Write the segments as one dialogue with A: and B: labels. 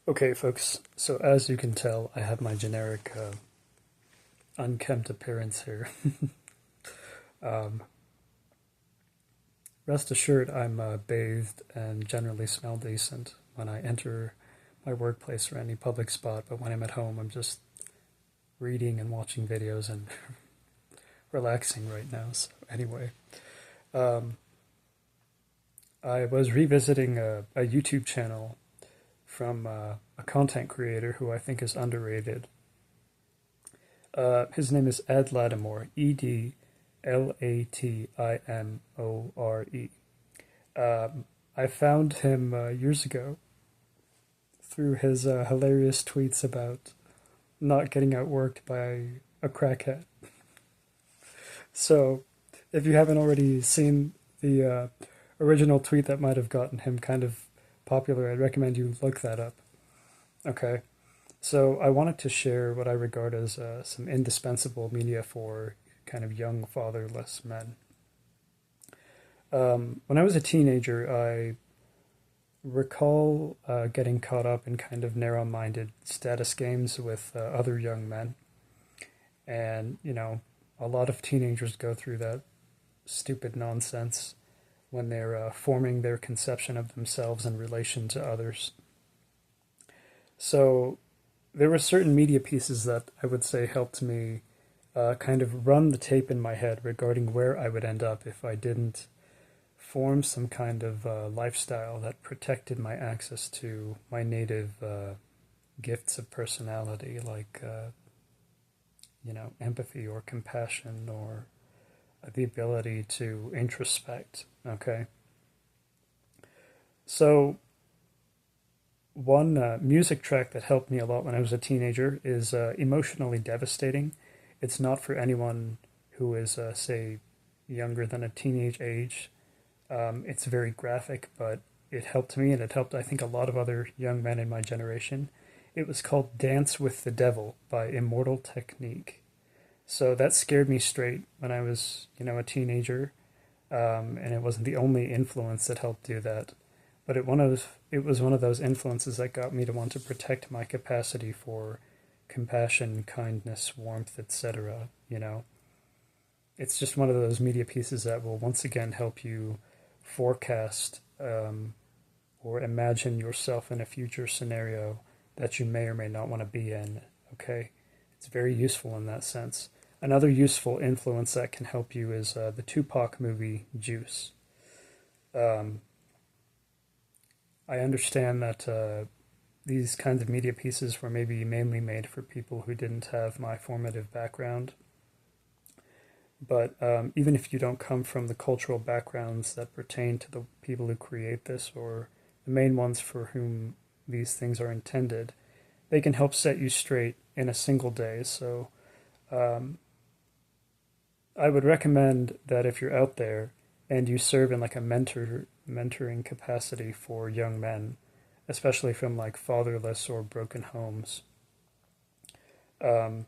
A: Okay, folks, so as you can tell, I have my generic unkempt appearance here. um, Rest assured, I'm bathed and generally smell decent when I enter my workplace or any public spot, but when I'm at home, I'm just reading and watching videos and relaxing right now. So, anyway, um, I was revisiting a YouTube channel from a content creator who I think is underrated. His name is Ed Latimore, Edlatimore. I found him years ago through his hilarious tweets about not getting outworked by a crackhead. So, if you haven't already seen the original tweet that might have gotten him kind of popular, I'd recommend you look that up. Okay. So I wanted to share what I regard as some indispensable media for kind of young fatherless men. When I was a teenager, I recall getting caught up in kind of narrow-minded status games with other young men. And, a lot of teenagers go through that stupid nonsense when they're forming their conception of themselves in relation to others. So there were certain media pieces that I would say helped me kind of run the tape in my head regarding where I would end up if I didn't form some kind of lifestyle that protected my access to my native gifts of personality, like empathy or compassion or the ability to introspect. Okay, so one music track that helped me a lot when I was a teenager is Emotionally Devastating. It's not for anyone who is, say, younger than a teenage age. It's very graphic, but it helped me and it helped, I think, a lot of other young men in my generation. It was called Dance with the Devil by Immortal Technique. So that scared me straight when I was, a teenager, and it wasn't the only influence that helped do that. But it was one of those influences that got me to want to protect my capacity for compassion, kindness, warmth, etc. It's just one of those media pieces that will once again help you forecast or imagine yourself in a future scenario that you may or may not want to be in. Okay, it's very useful in that sense. Another useful influence that can help you is the Tupac movie Juice. Um, I understand that these kinds of media pieces were maybe mainly made for people who didn't have my formative background. But even if you don't come from the cultural backgrounds that pertain to the people who create this or the main ones for whom these things are intended, they can help set you straight in a single day. So um, I would recommend that if you're out there and you serve in like a mentoring capacity for young men, especially from like fatherless or broken homes, um,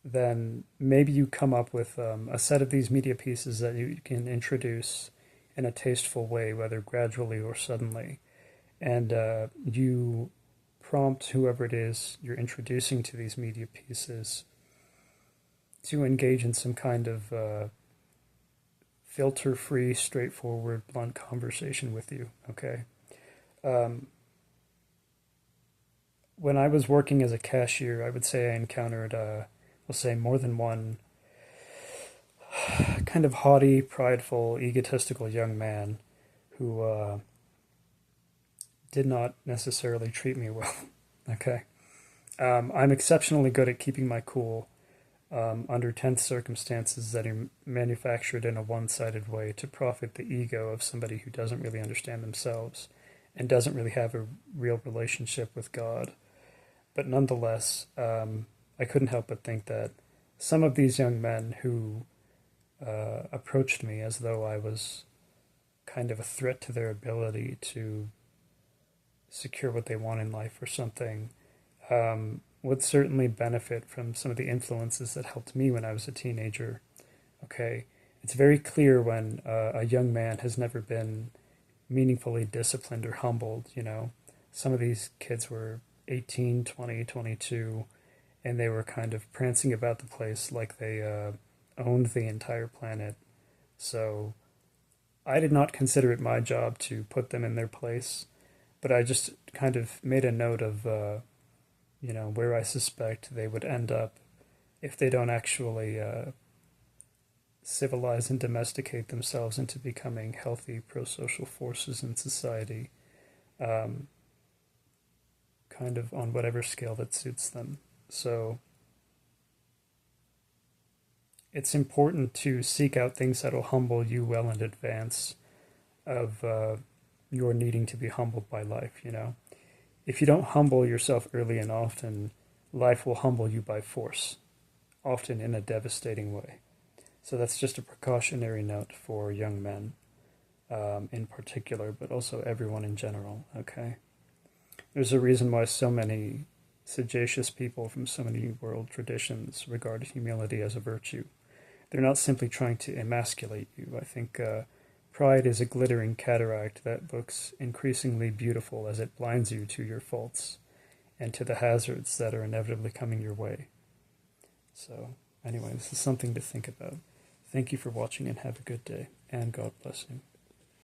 A: then maybe you come up with a set of these media pieces that you can introduce in a tasteful way, whether gradually or suddenly, and you prompt whoever it is you're introducing to these media pieces to engage in some kind of filter-free, straightforward, blunt conversation with you. Okay. Um, when I was working as a cashier, I would say I encountered, we'll say, more than one kind of haughty, prideful, egotistical young man who did not necessarily treat me well. Okay. I'm exceptionally good at keeping my cool under tense circumstances that are manufactured in a one sided way to profit the ego of somebody who doesn't really understand themselves and doesn't really have a real relationship with God. But nonetheless, I couldn't help but think that some of these young men who approached me as though I was kind of a threat to their ability to secure what they want in life or something would certainly benefit from some of the influences that helped me when I was a teenager. Okay, it's very clear when a young man has never been meaningfully disciplined or humbled. Some of these kids were 18, 20, 22, and they were kind of prancing about the place like they owned the entire planet. So I did not consider it my job to put them in their place, but I just kind of made a note of, where I suspect they would end up if they don't actually civilize and domesticate themselves into becoming healthy pro-social forces in society, um, kind of on whatever scale that suits them. So it's important to seek out things that will humble you well in advance of your needing to be humbled by life, you know? If you don't humble yourself early and often, life will humble you by force, often in a devastating way. So that's just a precautionary note for young men in particular, but also everyone in general, okay? There's a reason why so many sagacious people from so many world traditions regard humility as a virtue. They're not simply trying to emasculate you. I think pride is a glittering cataract that looks increasingly beautiful as it blinds you to your faults and to the hazards that are inevitably coming your way. So, anyway, this is something to think about. Thank you for watching and have a good day, and God bless you.